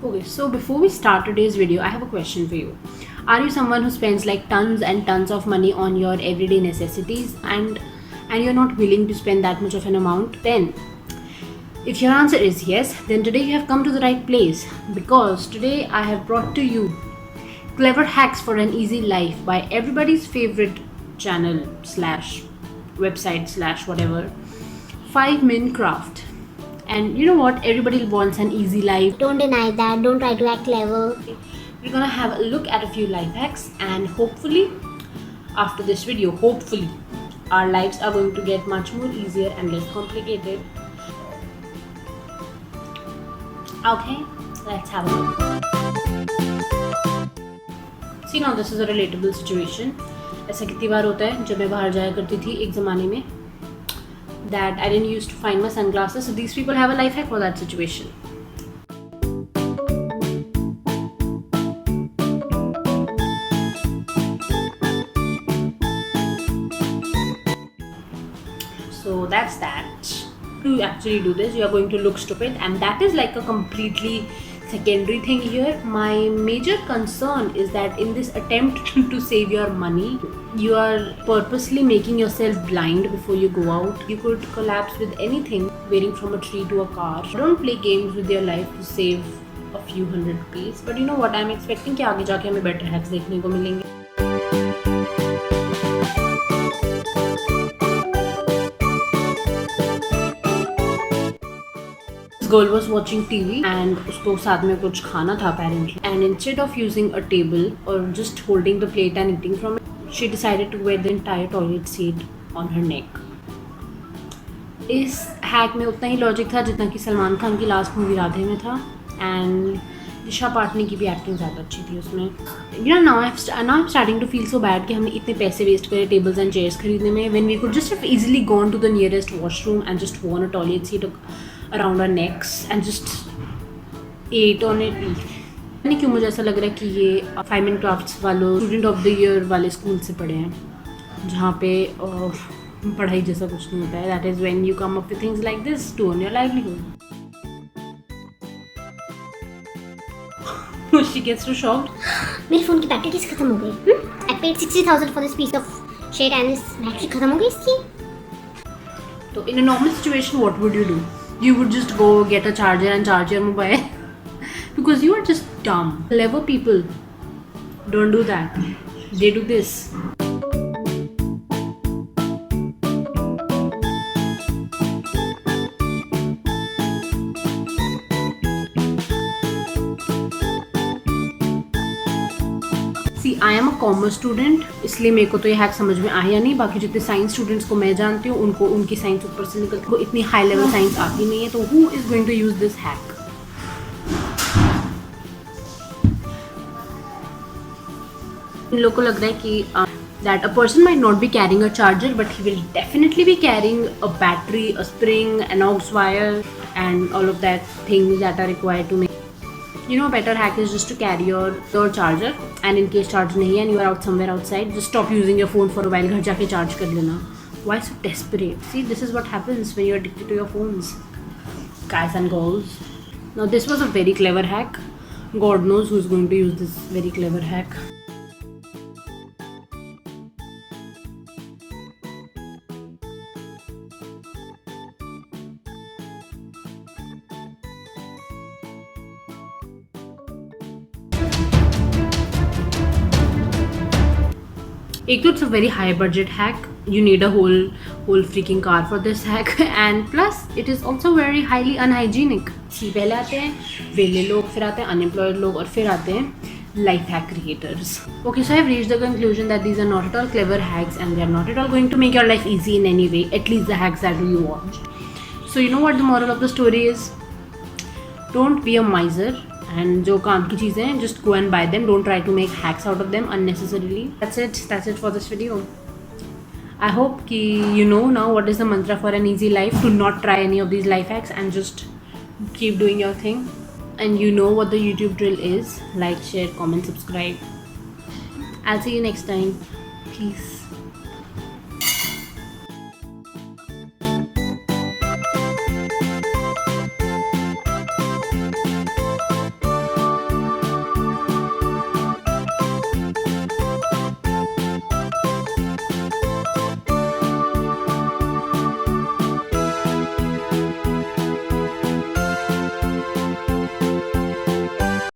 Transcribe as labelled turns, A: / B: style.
A: Okay, so before we start today's video, I have a question for you. Are you someone who spends like tons and tons of money on your everyday necessities and you're not willing to spend that much of an amount? Then if your answer is yes, then today you have come to the right place, because today I have brought to you clever hacks for an easy life by everybody's favorite channel slash website slash whatever, 5 Min Craft. And you know what? Everybody wants an easy life.
B: Don't deny that. Don't try to act clever.
A: We're gonna have a look at a few life hacks, and hopefully, after this video, hopefully, our lives are going to get much more easier and less complicated. Okay, let's have a look. See, now this is a relatable situation. ऐसा कितनी बार होता है जब मैं बाहर जाया करती थी एक ज़माने में, that I didn't used to find my sunglasses. So these people have a life hack for that situation. So that's that. To actually do this, you are going to look stupid, and that is like a completely secondary thing here. My major concern is that in this attempt to save your money, you are purposely making yourself blind before you go out. You could collapse with anything, varying from a tree to a car. Don't play games with your life to save a few hundred rupees. But you know what, I'm expecting कि आगे जाके हमें better hacks देखने को मिलेंगे. This girl was watching TV and उसको साथ में कुछ खाना था apparently, and instead of using a table or just holding the plate and eating from it, she decided to wear the entire toilet seat on her neck. इस hack में उतना ही logic था जितना कि सलमान खान की लास्ट मूवी राधे में था, and दिशा पाटनी की भी एक्टिंग ज़्यादा अच्छी थी उसमें. You know, now I am starting to feel so bad कि हमने इतने पैसे वेस्ट करे टेबल्स एंड चेयर्स खरीदने में, when we could just have easily gone to the nearest washroom and just worn a toilet seat around our necks and just ate on it. नहीं क्यों मुझे ऐसा लग रहा है कि ये 5 Min Crafts वालों स्टूडेंट ऑफ द ईयर वाले स्कूल से पढ़े हैं, जहाँ पे पढ़ाई जैसा कुछ नहीं होता है. That is when you come up with things like this to earn your livelihood. She gets too shocked.
B: मेरे फ़ोन की बैटरी कैसे खत्म हो गई? I paid 60,000 for this piece of shit and this battery खत्म हो गई इसकी.
A: So in a normal situation, what would you do? You would just go get a charger and charge your mobile because you are just dumb. Clever people don't do that. They do this. See, I am a commerce student, इसलिए मेरे को तो ये hack समझ में आया नहीं. बाकी जितने साइंस स्टूडेंट्स को मैं जानती हूँ उनको उनकी साइंस ऊपर से निकल को इतनी हाई लेवल साइंस आती नहीं है. तो who is going to use this hack? इन लोगों को लग रहा है कि that a person might not be carrying a charger, but he will definitely be carrying a battery, a spring, an aux wire, and all of that things that are required to make. You know, a better hack is just to carry your charger, and in case charge nahi hai and you are out somewhere outside, just stop using your phone for a while, घर जाके charge कर लेना. Why so desperate? See, this is what happens when you're addicted to your phones, guys and girls. Now this was a very clever hack. God knows who's going to use this very clever hack. एक तो it's a very high budget hack. You need a whole freaking car for this hack, and plus it is also very highly unhygienic. See, पहले आते हैं वेले लोग, फिर आते हैं unemployed लोग, और फिर आते हैं life hack creators. Okay, so I have reached the conclusion that these are not at all clever hacks, and they are not at all going to make your life easy in any way. At least the hacks that you watched. So you know what the moral of the story is? Don't be a miser. And जो काम की चीज़ें हैं, just go and buy them. Don't try to make hacks out of them unnecessarily. That's it for this video. I hope कि you know now what is the mantra for an easy life. To not try any of these life hacks and just keep doing your thing. And you know what the YouTube drill is. Like, share, comment, subscribe. I'll see you next time. Peace.